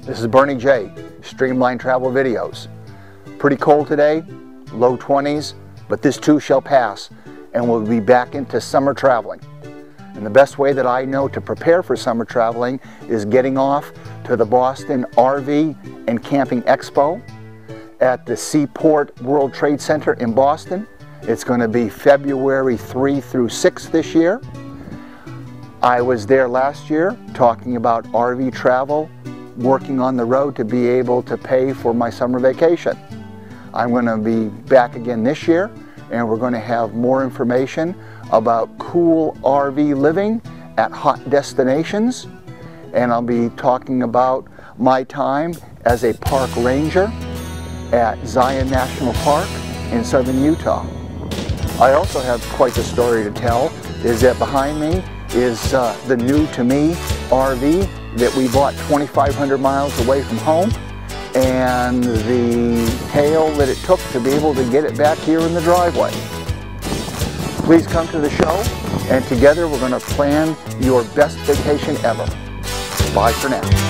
This is Bernie J, Streamline Travel Videos. Pretty cold today, low 20s, but this too shall pass, and we'll be back into summer traveling. And the best way that I know to prepare for summer traveling is getting off to the Boston RV and Camping Expo at the Seaport World Trade Center in Boston. It's going to be February 3 through 6 this year. I was there last year talking about RV travel, working on the road to be able to pay for my summer vacation. I'm going to be back again this year, and we're going to have more information about cool RV living at hot destinations. And I'll be talking about my time as a park ranger at Zion National Park in southern Utah. I also have quite the story to tell. Is that behind me is the new to me RV that we bought 2,500 miles away from home, and the tale that it took to be able to get it back here in the driveway. Please come to the show, and together we're going to plan your best vacation ever. Bye for now.